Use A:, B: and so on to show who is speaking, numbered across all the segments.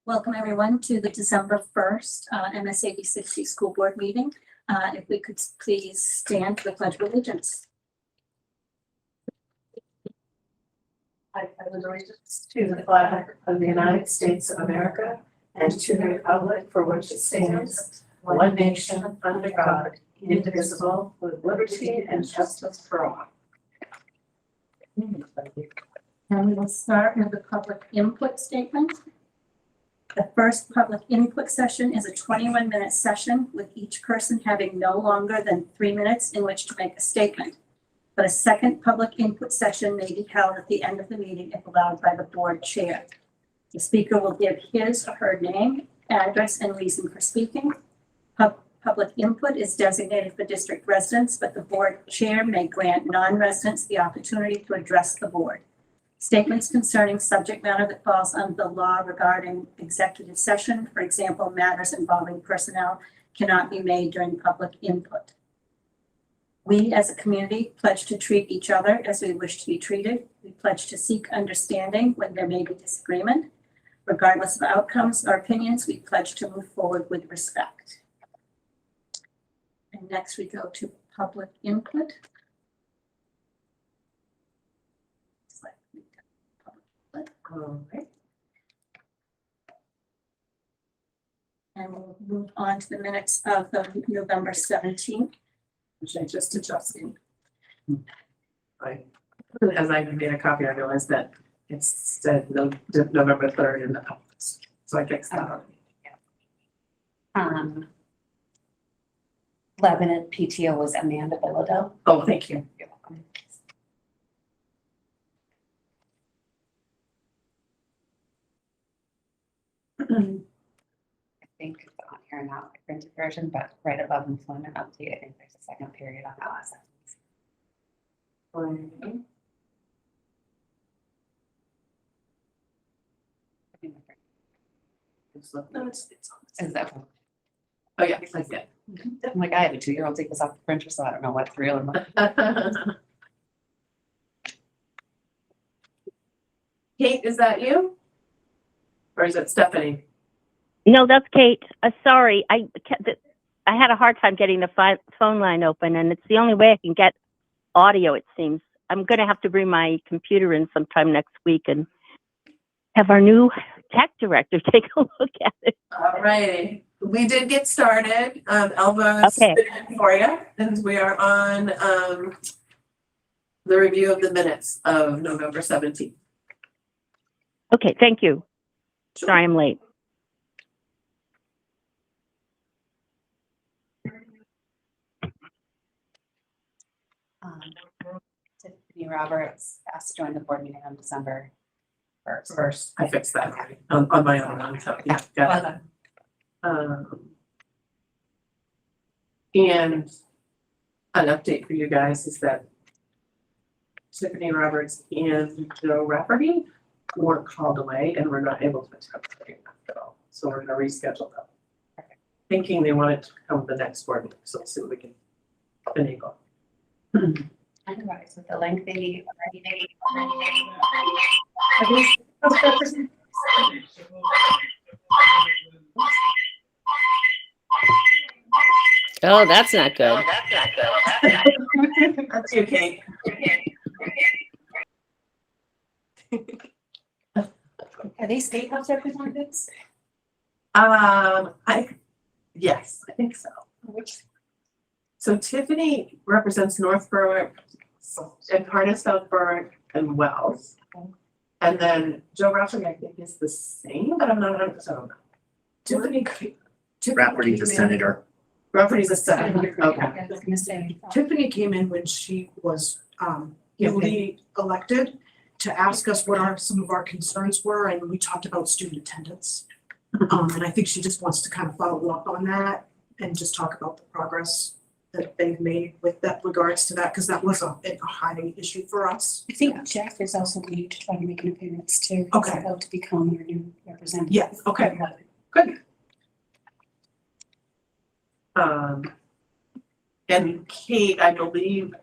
A: Welcome everyone to the December 1st MSAB 60 School Board meeting. If we could please stand for the Pledge of Allegiance.
B: I pledge allegiance to the flag of the United States of America and to the republic for which it stands, one nation, under God, indivisible, with liberty and justice for all.
A: And we will start with the public input statement. The first public input session is a 21-minute session with each person having no longer than 3 minutes in which to make a statement. But a second public input session may be held at the end of the meeting if allowed by the board chair. The speaker will give his or her name, address, and reason for speaking. Public input is designated for district residents, but the board chair may grant non-residents the opportunity to address the board. Statements concerning subject matter that falls under the law regarding executive session, for example, matters involving personnel, cannot be made during public input. We as a community pledge to treat each other as we wish to be treated. We pledge to seek understanding when there may be disagreement. Regardless of outcomes or opinions, we pledge to move forward with respect. And next we go to public input.
B: Okay.
A: And we'll move on to the minutes of the November 17th.
B: Which I just adjusted. As I made a copy, I realized that it said November 3rd in the office. So I fixed that.
C: Lebanon PTO was Amanda Bilodeau.
B: Oh, thank you.
C: You're welcome. I think it's on here now, the printed version, but right above employment update, I think there's a second period on that last sentence.
B: No, it's
C: Is that?
B: oh yeah, I see it.
C: I'm like, I had a 2-year-old take this off the printer, so I don't know what's real and what.
B: Kate, is that you? Or is it Stephanie?
D: No, that's Kate. Sorry, I had a hard time getting the phone line open, and it's the only way I can get audio, it seems. I'm going to have to bring my computer in sometime next week and have our new tech director take a look at it.
B: All righty. We did get started. Elva's
D: Okay.
B: for you, and we are on the review of the minutes of November 17th.
D: Okay, thank you. Sorry I'm late.
C: Tiffany Roberts asked to join the board meeting on December 1st.
B: First, I fixed that already on my own one, so yeah, got it. And an update for you guys is that Tiffany Roberts and Joe Rafferty weren't called away and were not able to attend the meeting at all. So we're gonna reschedule them. Thinking they wanted to come to the next board meeting, so let's see what we can finagle.
C: Otherwise, with the lengthy.
E: Oh, that's not good.
B: That's you, Kate.
C: Are they state house representatives?
B: Yes, I think so. So Tiffany represents North Berwick and part of South Berwick and Wells. And then Joe Rafferty, I think, is the same, but I'm not 100% on that. Tiffany.
F: Rafferty's a senator.
B: Rafferty's a senator, okay.
C: I was gonna say.
G: Tiffany came in when she was newly elected to ask us what some of our concerns were, and we talked about student attendance. And I think she just wants to kind of follow up on that and just talk about the progress that they've made with that regards to that, because that was a high issue for us.
H: I think Jeff is also going to try to make an appearance too.
G: Okay.
H: He's about to become our new representative.
G: Yeah, okay.
B: Good. And Kate, I believe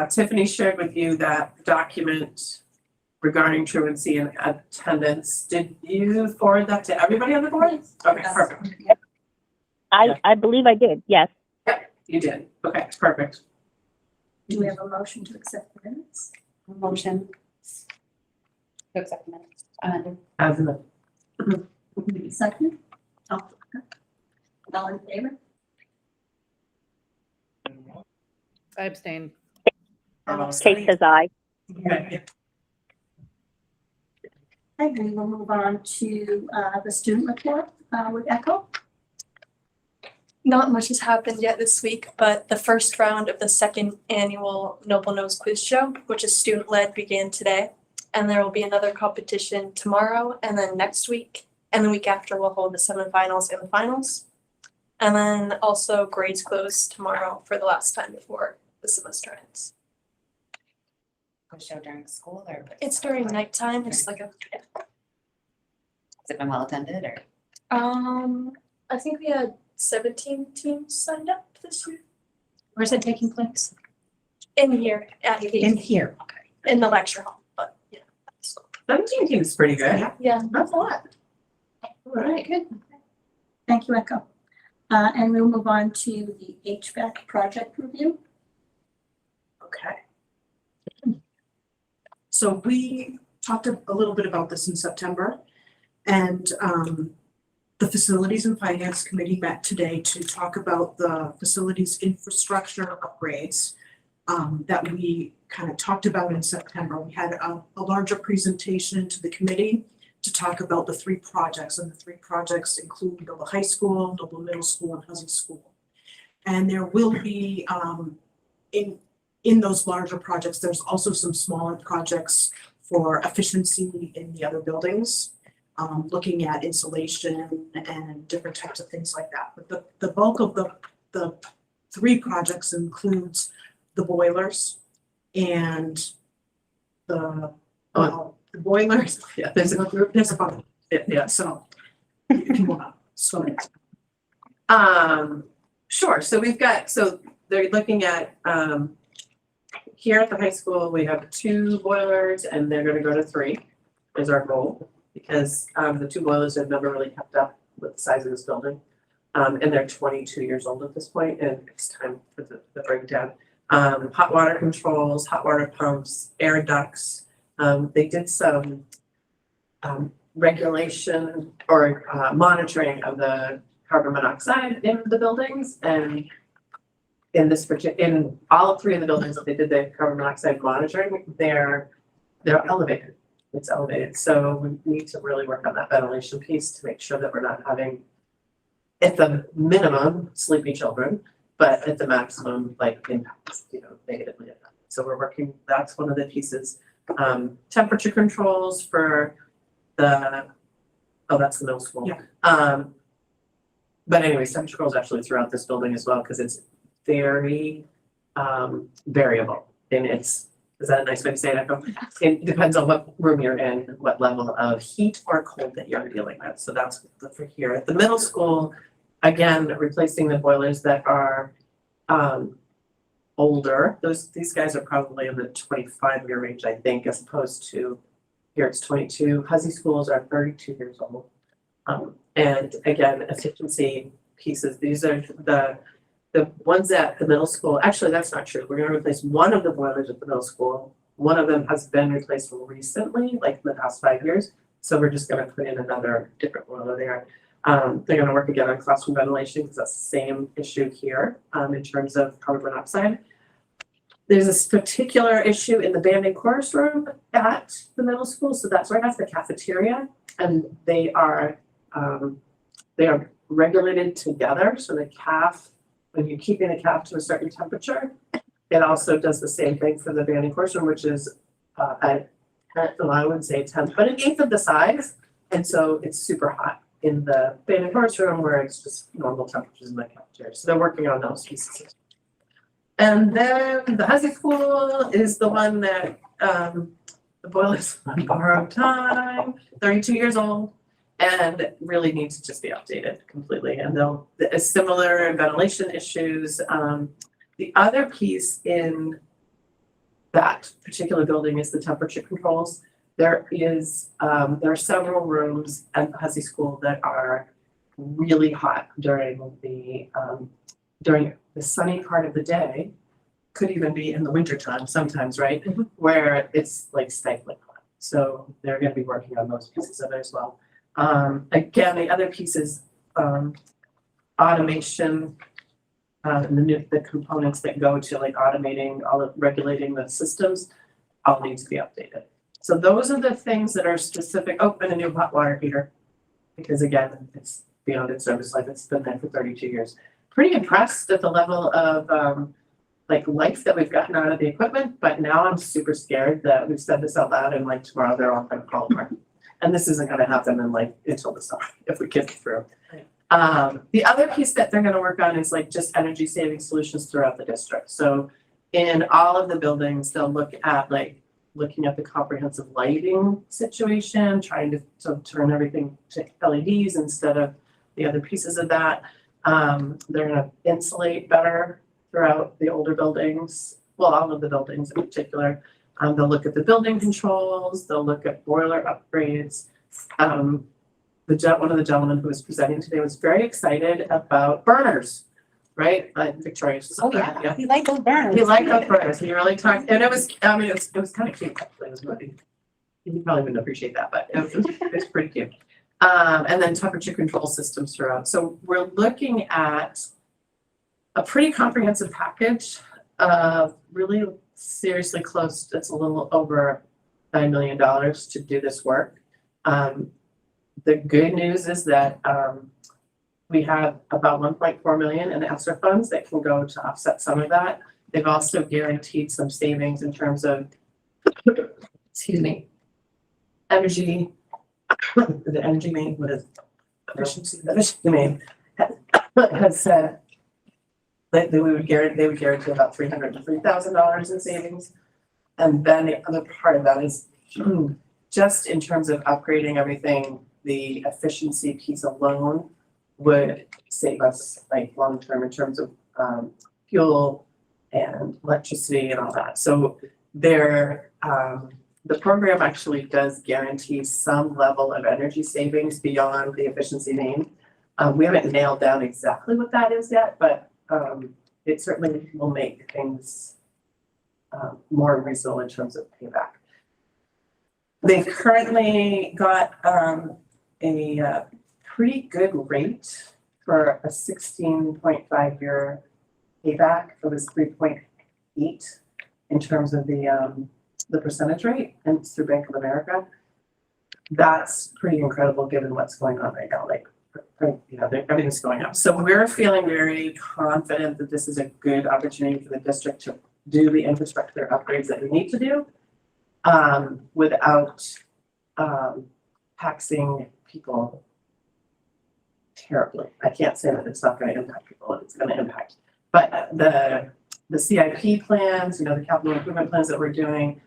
B: Tiffany shared with you that document regarding truancy and attendance. Did you forward that to everybody on the board? Okay, perfect.
D: I believe I did, yes.
B: You did. Okay, perfect.
A: Do we have a motion to accept the minutes?
C: Motion. To accept the minutes.
B: As in the,
A: Second? Oh, all in favor?
E: I abstain.
D: Kate says aye.
B: okay.
A: Okay, we will move on to the student report with Echo.
I: Not much has happened yet this week, but the first round of the second annual Noble Nose Quiz Show, which is student-led, began today. And there will be another competition tomorrow, and then next week, and the week after we'll hold the semifinals and the finals. And then also grades close tomorrow for the last time before the semester ends.
C: Quiz show during school or?
I: It's during nighttime, it's like
C: Has it been well attended or?
I: I think we had 17 teams signed up this year.
A: Where's it taking place?
I: In here, at
G: In here, okay.
I: in the lecture hall, but yeah, at the school.
B: 17 teams pretty good.
I: Yeah.
B: That's a lot. All right.
A: Good. Thank you, Echo. And we'll move on to the HVAC project review.
G: Okay. So we talked a little bit about this in September. And the Facilities and Finance Committee met today to talk about the facilities infrastructure upgrades that we kind of talked about in September. We had a larger presentation to the committee to talk about the three projects, and the three projects include Noble High School, Noble Middle School, and Hussey School. And there will be, in those larger projects, there's also some smaller projects for efficiency in the other buildings, looking at insulation and different types of things like that. But the bulk of the three projects includes the boilers and the boilers.
B: Yeah, there's a group.
G: There's about,
B: Yeah.
G: so if you want to, so.
B: Sure. So we've got, so they're looking at, here at the high school, we have 2 boilers and they're gonna go to 3 is our goal. Because, the 2 boilers have never really kept up with the size of this building. And they're 22 years old at this point, and it's time for the breakdown. Hot water controls, hot water pumps, air ducts. They did some, regulation or, monitoring of the carbon monoxide in the buildings, and in all 3 of the buildings that they did the carbon monoxide monitoring, they're elevated. It's elevated, so we need to really work on that ventilation piece to make sure that we're not having, at the minimum, sleepy children, but at the maximum, like impacts, negatively. So we're working, that's one of the pieces. Temperature controls for that's the middle school.
G: Yeah.
B: But anyways, temperature controls actually throughout this building as well, because it's very variable. And is that a nice way to say it, Echo? It depends on what room you're in, what level of heat or cold that you're dealing with. So that's for here. At the middle school, again, replacing the boilers that are older. These guys are probably in the 25-year range, I think, as opposed to here it's 22. Hussey schools are 32 years old. And again, efficiency pieces. These are the ones at the middle school. Actually, that's not true. We're going to replace one of the boilers at the middle school. One of them has been replaced recently, like in the past 5 years. So we're just going to put in another different boiler there. They're going to work again on classroom ventilation because that's the same issue here in terms of carbon monoxide. There's this particular issue in the band and chorus room at the middle school. So that's right after the cafeteria, and they are regulated together. So the calf, when you're keeping the calf to a certain temperature, it also does the same thing for the band and chorus room, which is I wouldn't say 10th, but 1/8 of the size. And so it's super hot in the band and chorus room where it's just normal temperatures in the cafeteria. So they're working on those pieces. And then the Hussey school is the one that the boiler's on borrowed time, 32 years old, and really needs to just be updated completely. And they'll similar ventilation issues. The other piece in that particular building is the temperature controls. there are several rooms at the Hussey School that are really hot during the sunny part of the day. Could even be in the wintertime sometimes, right?
G: Mhm.
B: Where it's like stifling hot. So they're gonna be working on those pieces of it as well. Again, the other pieces, automation, and the components that go to like automating, all of regulating the systems, all need to be updated. So those are the things that are specific. Oh, and a new hot water heater, because again, it's beyond its service life. It's been there for 32 years. Pretty impressed at the level of like life that we've gotten out of the equipment, but now I'm super scared that we've said this out loud and like tomorrow they're all gonna fall apart. And this isn't gonna happen in like until the summer if we get through. The other piece that they're gonna work on is like just energy saving solutions throughout the district. So in all of the buildings, they'll look at like looking at the comprehensive lighting situation, trying to turn everything to LEDs instead of the other pieces of that. They're gonna insulate better throughout the older buildings, well, all of the buildings in particular. They'll look at the building controls, they'll look at boiler upgrades. One of the gentlemen who was presenting today was very excited about burners, right? Victoria.
H: Oh, yeah, we like those burners.
B: He liked those burners. He really talked, and it was kind of cute, actually. It was really, you probably wouldn't appreciate that, but it was pretty cute. And then temperature control systems throughout. So we're looking at a pretty comprehensive package, really seriously close. It's a little over $9 million to do this work. The good news is that we have about 1.4 million in ESSER funds that can go to offset some of that. They've also guaranteed some savings in terms of, excuse me, energy. The energy main, what is efficiency? The efficiency main has said that they would guarantee about $303,000 in savings. And then the other part of that is just in terms of upgrading everything, the efficiency piece alone would save us like long term in terms of fuel and electricity and all that. So there, the program actually does guarantee some level of energy savings beyond the efficiency main. We haven't nailed down exactly what that is yet, but it certainly will make things more reasonable in terms of payback. They've currently got a pretty good rate for a 16.5 year payback. It was 3.8 in terms of the percentage rate, and it's through Bank of America. That's pretty incredible given what's going on right now. Like, you know, everything's going up. So we're feeling very confident that this is a good opportunity for the district to do the infrastructure upgrades that we need to do without taxing people terribly. I can't say that it's not going to impact people, it's going to impact. But the CIP plans, you know, the capital improvement plans that we're doing,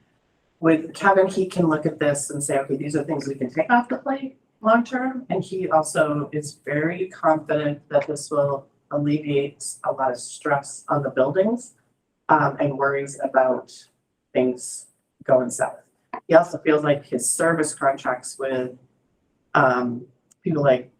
B: with Kevin, he can look at this and say, okay, these are things we can take off the plate long term. And he also is very confident that this will alleviate a lot of stress on the buildings and worries about things going south. He also feels like his service contracts with people like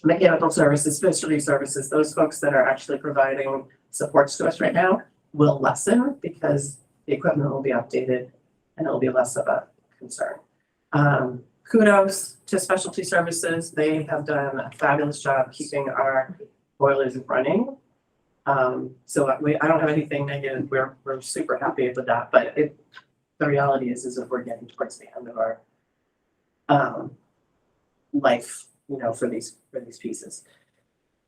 B: mechanical services, specialty services, those folks that are actually providing supports to us right now will lessen because the equipment will be updated and it'll be less of a concern. Kudos to specialty services. They have done a fabulous job keeping our boilers running. So I don't have anything negative. We're super happy with that, but the reality is if we're getting towards the end of our life, you know, for these pieces.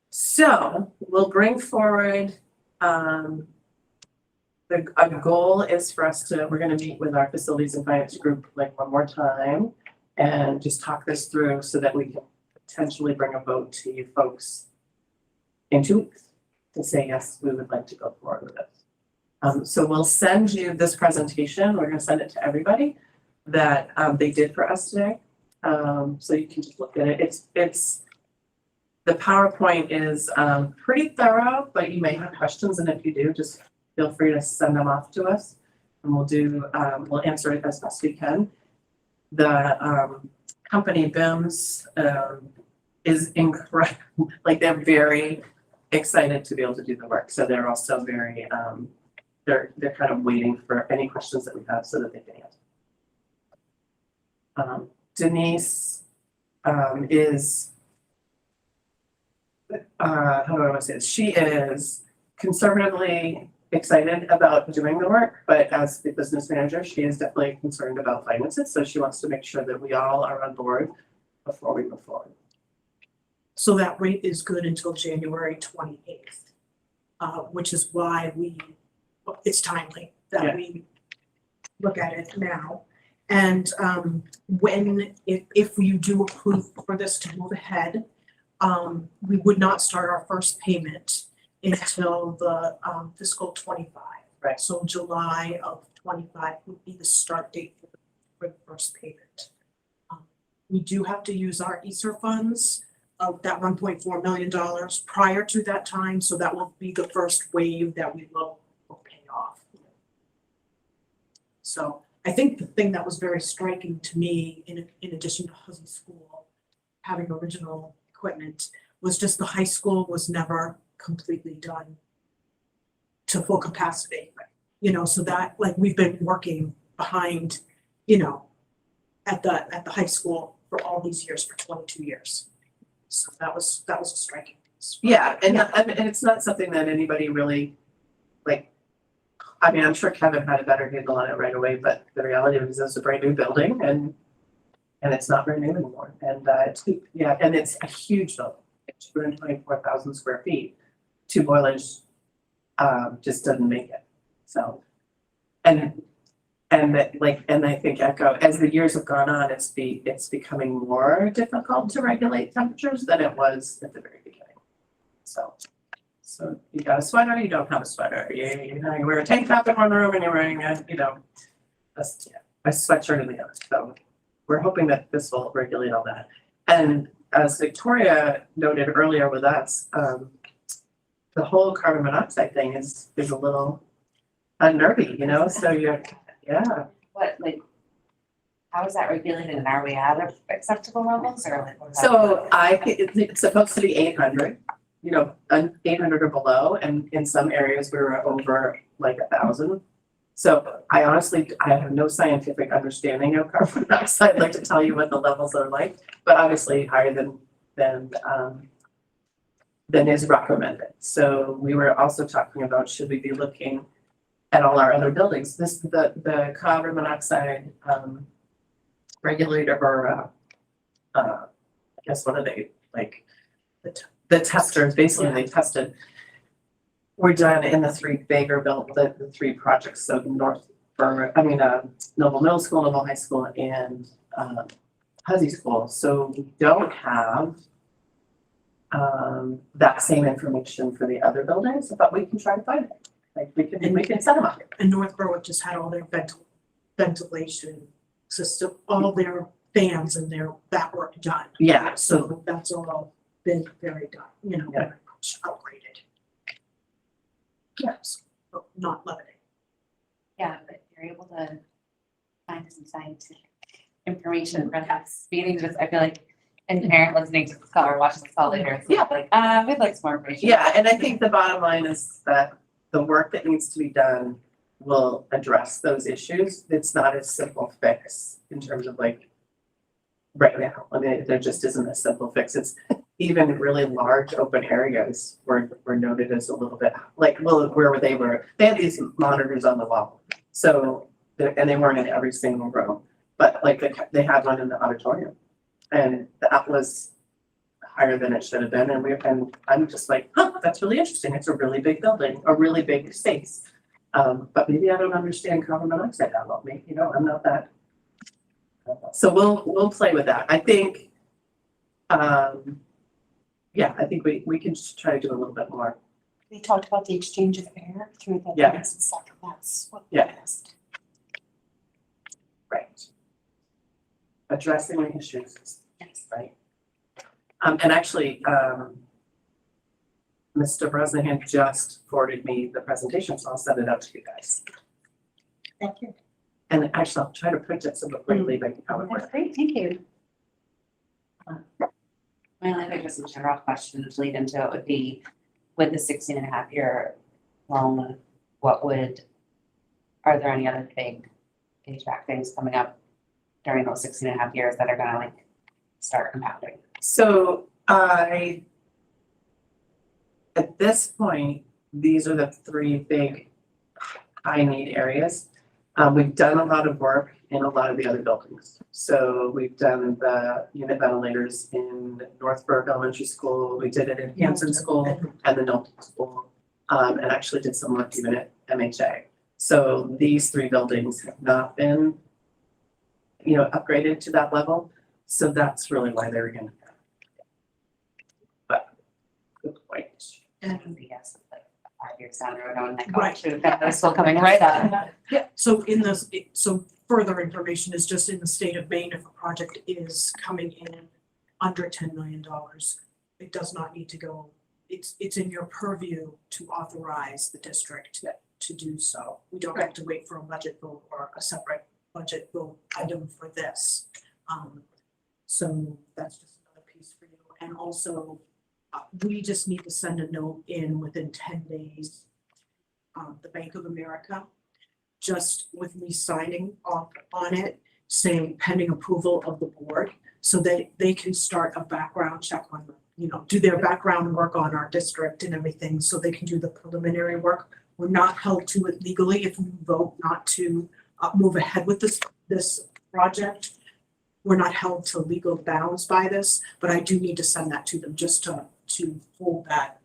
B: So we'll bring forward a goal is for us to, we're going to meet with our facilities and finance group like one more time and just talk this through so that we can potentially bring a vote to you folks in 2 weeks to say, yes, we would like to go forward with this. So we'll send you this presentation. We're going to send it to everybody that they did for us today. So you can just look at it. It's the PowerPoint is pretty thorough, but you may have questions. And if you do, just feel free to send them off to us. and we'll answer it as best we can. The company BIMS is incredible, like they're very excited to be able to do the work, so they're also very, they're kind of waiting for any questions that we have so that they can answer. Denise is, how do I want to say this? She is conservatively excited about doing the work, but as the business manager, she is definitely concerned about finances, so she wants to make sure that we all are on board before we move forward.
G: So that rate is good until January 28th, which is why it's timely
B: Yeah.
G: that we look at it now. And if you do approve for this to move ahead, we would not start our first payment until the fiscal 25.
B: Right.
G: So July of 25 would be the start date for the first payment. We do have to use our ESSER funds of that $1.4 million prior to that time, so that will be the first wave that we will pay off. So I think the thing that was very striking to me, in addition to Hussey School having original equipment, was just the high school was never completely done to full capacity. You know, so that, like, we've been working behind, you know, at the high school for all these years, for 22 years. So that was a striking piece.
B: Yeah, and it's not something that anybody really, like, I mean, I'm sure Kevin had a better handle on it right away, but the reality is it's a brand new building and it's not very new anymore. And and it's a huge building, 224,000 square feet. 2 boilers just doesn't make it. So, and I think as the years have gone on, it's becoming more difficult to regulate temperatures than it was at the very beginning. So you got a sweater, you don't have a sweater. You wear a tank top in one room and you're wearing a sweatshirt in the other. So we're hoping that this will regulate all that. And as Victoria noted earlier with us, the whole carbon monoxide thing is a little unnerving, you know, so yeah.
C: What, like, how is that regulated, and are we at acceptable levels, or like? what is that?
B: So it's supposed to be 800, you know, 800 or below, and in some areas we were over like 1,000. So I have no scientific understanding of carbon monoxide, like to tell you what the levels are like, but obviously higher than is recommended. So we were also talking about, should we be looking at all our other buildings? The carbon monoxide regulator, or I guess what are they, like, the testers, basically they tested. We're done in the 3 bigger the 3 projects, so Noble Middle School, Noble High School, and Hussey School. So we don't have that same information for the other buildings, but we can try to find it. Like we can set them up.
G: And North Berwick just had all their ventilation system, all their fans and that work done.
B: Yeah,
G: So that's all been very done, you know,
B: Yeah.
G: very much upgraded. Yes, but not limiting.
C: Yeah, but you're able to find some scientific information for that meeting, just, I feel like, and parent listening to this call or watching this call later, it's
B: Yeah.
C: like, we'd like some more information.
B: Yeah, and I think the bottom line is that the work that needs to be done will address those issues. It's not a simple fix in terms of like right now. I mean, there just isn't a simple fix. It's even really large open areas were noted as a little bit like, well, where they had these monitors on the wall. So, and they weren't in every single room, but like they had one in the auditorium, and that was higher than it should have been. And I'm just like, that's really interesting. It's a really big building, a really big space. But maybe I don't understand carbon monoxide that well. Maybe, you know, I'm not that. So we'll play with that. I think, yeah, I think we can just try to do a little bit more.
H: We talked about the exchange of air through the
B: Yeah.
H: vents and stuff, and that's what.
B: Yeah. Right. Addressing the issues,
H: Yes.
B: right? And actually, Mr. Bresnahan just forwarded me the presentation, so I'll send it out to you guys.
A: Thank you.
B: And actually, I'll try to print it so before you leave, I can have it.
C: That's great, thank you. My only other just general question to lead into it would be, with the 16.5 year loan, are there any other big HVAC things coming up during those 16.5 years that are gonna like start compounding?
B: So at this point, these are the three big high need areas. We've done a lot of work in a lot of the other buildings. So we've done the unit ventilators in Northburg Elementary School, we did it in Hanson School and the Knowlton School. And actually did some work even at MHA. So these three buildings have not been, upgraded to that level. So that's really why they're gonna. But good point.
C: And yes, like 5 years down the road, I'm like,
G: Right.
C: oh, should have got this still coming right up.
G: Yeah, so so further information is just in the state of Maine, if a project is coming in under $10 million, it does not need to go, it's in your purview to authorize the district to do so. We don't have to wait for a budget vote or a separate budget vote item for this. So that's just another piece for you. And also, we just need to send a note in within 10 days. The Bank of America, just with me signing off on it, saying pending approval of the board, so that they can start a background check on, do their background work on our district and everything, so they can do the preliminary work. We're not held to it legally if we vote not to move ahead with this project. We're not held to legal bounds by this, but I do need to send that to them just to hold that.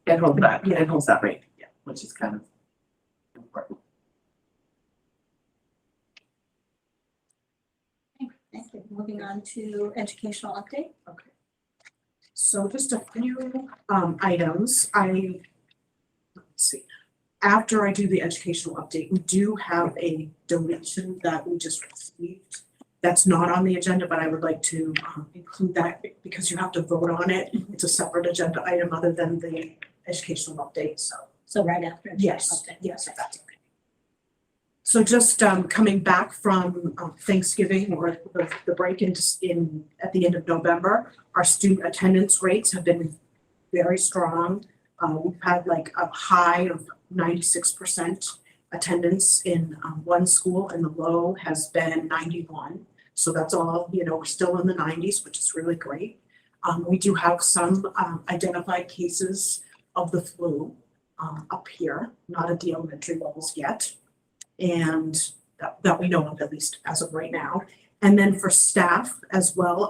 B: It holds that,
G: Yeah.
B: it holds that rate, which is kind of important.
A: Thank you. Moving on to educational update.
G: Okay. So just a few items. Let's see. After I do the educational update, we do have a donation that we just received. That's not on the agenda, but I would like to include that because you have to vote on it. It's a separate agenda item other than the educational update, so.
A: So right after.
G: Yes,
A: update.
G: yes, if that's okay. So just coming back from Thanksgiving or the break in at the end of November, our student attendance rates have been very strong. We've had like a high of 96% attendance in one school, and the low has been 91. So that's all, we're still in the 90s, which is really great. We do have some identified cases of the flu up here, not at the elementary levels yet, and that we know of, at least as of right now. And then for staff as well,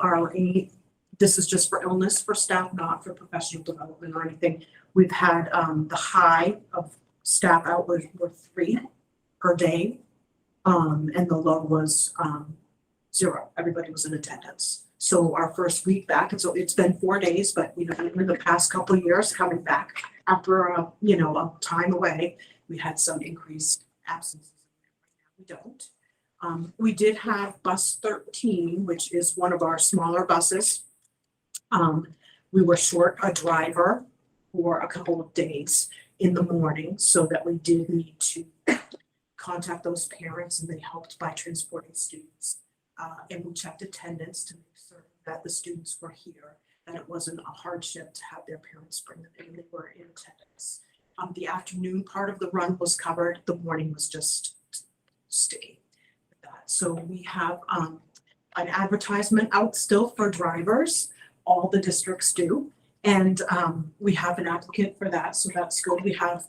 G: this is just for illness for staff, not for professional development or anything. We've had the high of staff out were 3 per day, and the low was 0. Everybody was in attendance. So our first week back, and so it's been 4 days, but in the past couple of years coming back after a time away, we had some increased absences. We don't. We did have bus 13, which is one of our smaller buses. We were short a driver for a couple of days in the morning, so that we did need to contact those parents, and they helped by transporting students. And we checked attendance to make certain that the students were here, that it wasn't a hardship to have their parents bring them in, they were in attendance. The afternoon part of the run was covered, the morning was just sticky with that. So we have an advertisement out still for drivers, all the districts do. And we have an applicant for that, so that's good.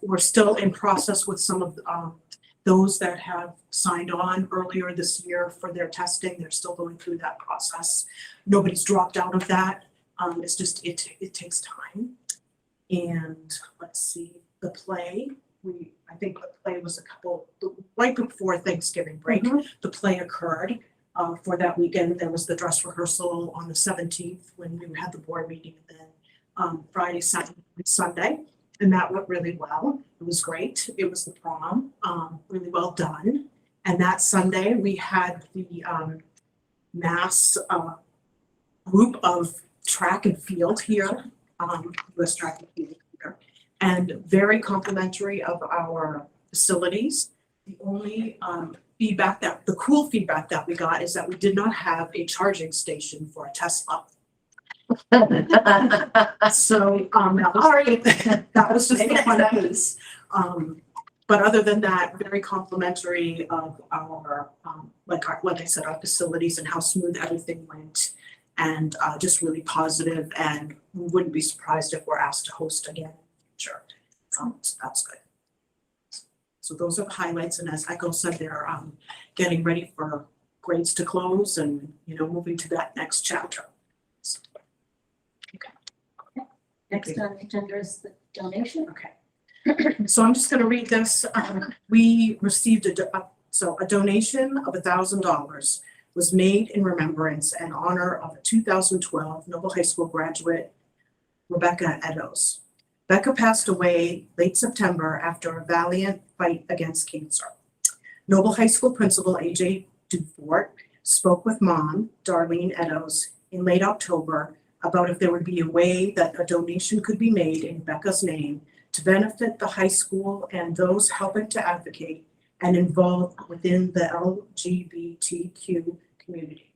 G: We're still in process with some of those that have signed on earlier this year for their testing. They're still going through that process. Nobody's dropped out of that. It's just, it takes time. And let's see, the play, I think the play was right before Thanksgiving break. The play occurred for that weekend. There was the dress rehearsal on the 17th when we had the board meeting, and then Friday, Saturday, and Sunday. And that went really well. It was great. It was the prom, really well done. And that Sunday, we had the mass group of track and field here, US Track and Field here, and very complimentary of our facilities. The only feedback the cool feedback that we got is that we did not have a charging station for a Tesla. So, that was just
B: Maybe
G: the fun
B: next time.
G: piece. But other than that, very complimentary of our, like I said, our facilities and how smooth everything went. And just really positive, and we wouldn't be surprised if we're asked to host again. Sure. So that's good. So those are the highlights, and as Echo said, they're getting ready for grades to close and, moving to that next chapter.
A: Next on the agenda is the donation.
G: Okay. So I'm just gonna read this. We received a donation of $1,000 was made in remembrance and honor of a 2012 Noble High School graduate, Rebecca Eddowes. Becca passed away late September after a valiant fight against cancer. Noble High School principal AJ Dufort spoke with mom, Darlene Eddowes, in late October about if there would be a way that a donation could be made in Becca's name to benefit the high school and those helping to advocate and involved within the LGBTQ community.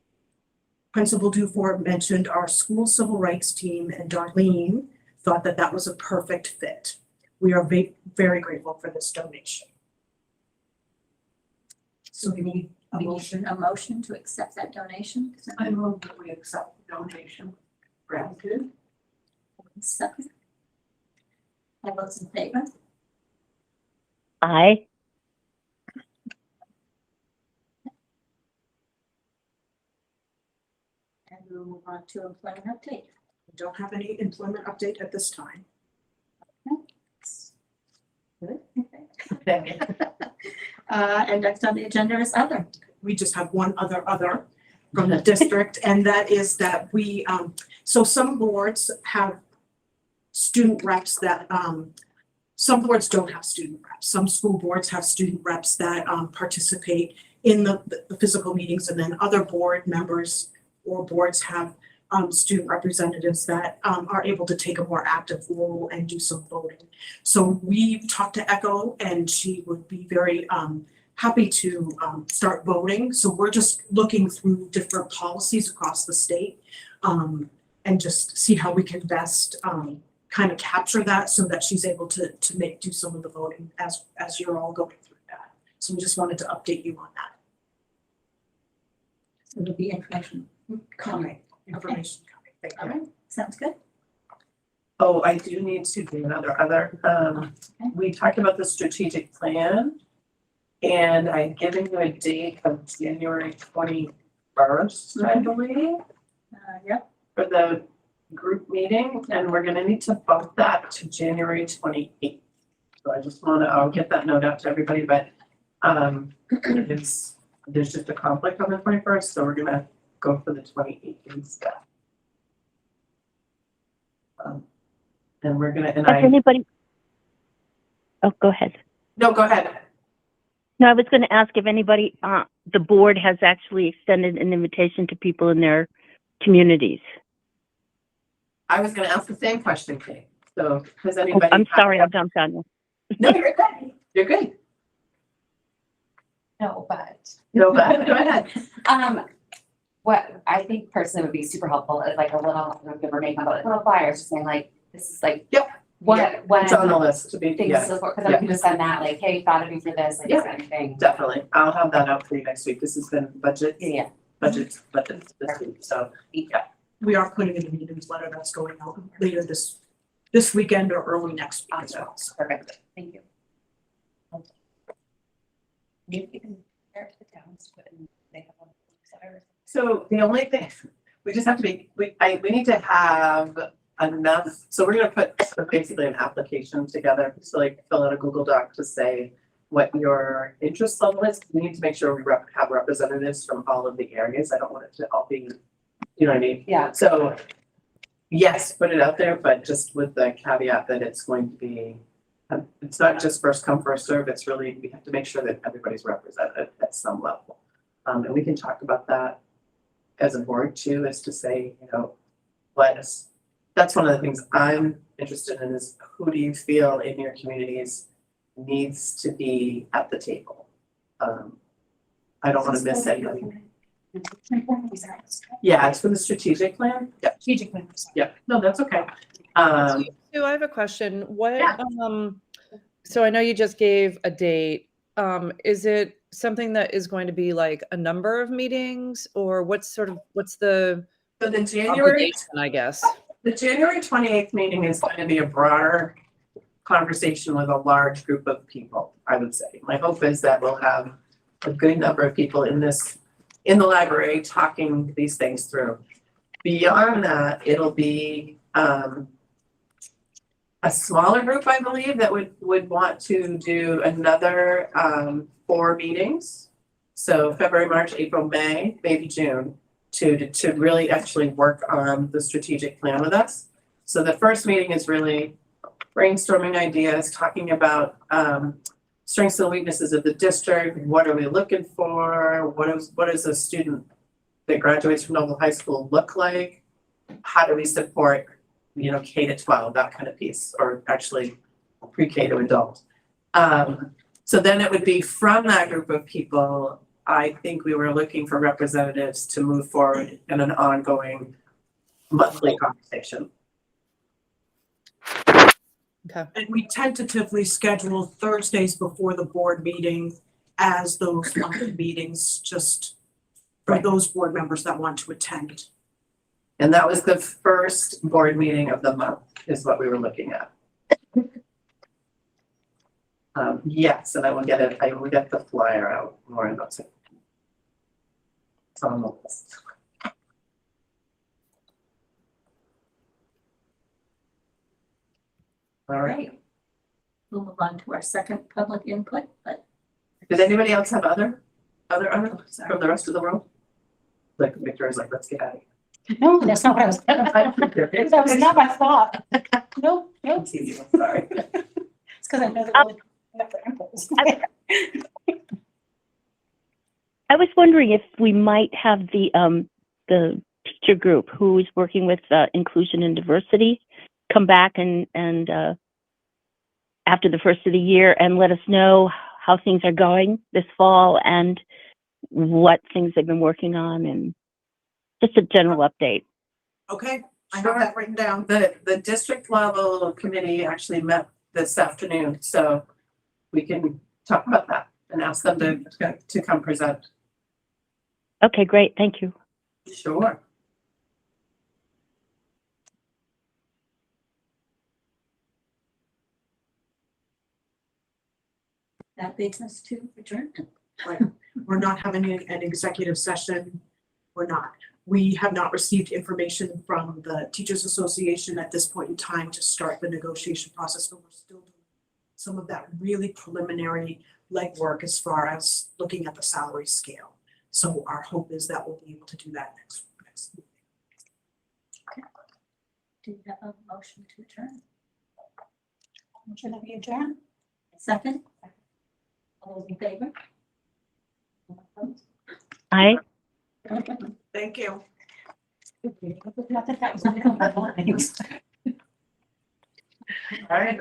G: Principal Dufort mentioned our school civil rights team, and Darlene thought that that was a perfect fit. We are very grateful for this donation.
A: So we need a motion to accept that donation.
B: I move that we accept the donation. Gratitude.
A: Second. All those in favor?
D: Aye.
A: And we'll move on to employment update.
G: We don't have any employment update at this time.
A: Good. And next on the agenda is other.
G: We just have one other from the district, and that is that we, so some boards have student reps that, some boards don't have student reps. Some school boards have student reps that participate in the physical meetings, and then other board members or boards have student representatives that are able to take a more active role and do some voting. So we've talked to Echo, and she would be very happy to start voting. So we're just looking through different policies across the state and just see how we can best kind of capture that so that she's able to do some of the voting as you're all going through that. So we just wanted to update you on that.
A: So there'll be information coming.
G: Information coming. Thank
A: All
G: you.
A: right, sounds good.
B: Oh, I do need to do another. We talked about the strategic plan. And I've given you a date of January 21st, I believe,
A: Yep.
B: for the group meeting, and we're gonna need to bump that to January 28th. So I just I'll get that note out to everybody, but there's just a conflict on the 21st, so we're gonna go for the 28th instead. And we're gonna, and
D: Has anybody? Oh, go ahead.
B: no, go ahead.
D: No, I was going to ask if anybody, the board has actually extended an invitation to people in their communities.
B: I was gonna ask the same question, Kate. So has
D: Oh,
B: anybody?
D: I'm sorry, I jumped on you.
B: No, you're good. You're good.
C: No, but.
B: No, go ahead.
C: What I think personally would be super helpful is like a little, I don't know if we're making about little flyers, just saying like, this is like.
B: Yep.
C: What
B: It's on the list to be,
C: things
B: yeah,
C: to look for, because I can just send that, like, hey, thought of you for this, like, is
B: Yeah.
C: there anything?
B: definitely. I'll have that out for you next week. This has been budget
C: Yeah,
B: this week, so.
G: We are putting in a newsletter that's going out later this weekend or early next week as well. So
C: perfect, thank you. Maybe you can share it to the towns, but they have a flyer.
B: So the only thing, we just have to be, we need to have enough, so we're gonna put basically an application together, so like fill out a Google Doc to say what your interest level is. We need to make sure we have representatives from all of the areas. I don't want it to all be, you know what I mean?
C: Yeah.
B: So yes, put it out there, but just with the caveat that it's going to be, it's not just first come, first serve. It's really, we have to make sure that everybody's represented at some level. And we can talk about that as a board too, is to say, that's one of the things I'm interested in is who do you feel in your communities needs to be at the table? I don't wanna miss anybody. Yeah, it's for the strategic plan. Yeah,
H: Strategic plan.
B: yeah, no, that's okay.
E: Sue, I have a question. What,
B: Yeah.
E: so I know you just gave a date. Is it something that is going to be like a number of meetings or what's the
B: So the January,
E: obligation, I guess?
B: the January 28th meeting is going to be a broader conversation with a large group of people, I would say. My hope is that we'll have a good number of people in the library talking these things through. Beyond that, it'll be a smaller group, I believe, that would want to do another 4 meetings. So February, March, April, May, maybe June, to really actually work on the strategic plan with us. So the first meeting is really brainstorming ideas, talking about strengths and weaknesses of the district. What are we looking for? What is a student that graduates from Noble High School look like? How do we support, K to 12, that kind of piece, or actually pre-K to adult. So then it would be from that group of people, I think we were looking for representatives to move forward in an ongoing monthly conversation.
E: Okay.
G: And we tentatively schedule Thursdays before the board meeting as those monthly meetings, just for
B: Right.
G: those board members that want to attend.
B: And that was the first board meeting of the month, is what we were looking at. Yes, and I will get the flyer out more about it. It's on the list. All right.
A: We'll move on to our second public input, but
B: Does anybody else have other from the rest of the world? Like Victoria's like, let's get out of here.
H: No, that's not what I was, that was not my thought. No, no,
B: It's easy, I'm sorry.
H: it's because I know that
D: I was wondering if we might have the teacher group who is working with inclusion and diversity come back and after the first of the year and let us know how things are going this fall and what things they've been working on and just a general update.
G: Okay, I have that written down.
B: The district level committee actually met this afternoon, so we can talk about that and ask them to come present.
D: Okay, great. Thank you.
B: Sure.
A: that leads us to adjournment.
G: We're not having an executive session. We're not. We have not received information from the Teachers Association at this point in time to start the negotiation process, but we're still doing some of that really preliminary legwork as far as looking at the salary scale. So our hope is that we'll be able to do that next meeting.
A: Do you have a motion to adjourn?
H: Motion that we adjourn?
A: Second? All those in favor?
D: Aye.
G: Thank you.
H: Not that that was on my mind.
B: All right.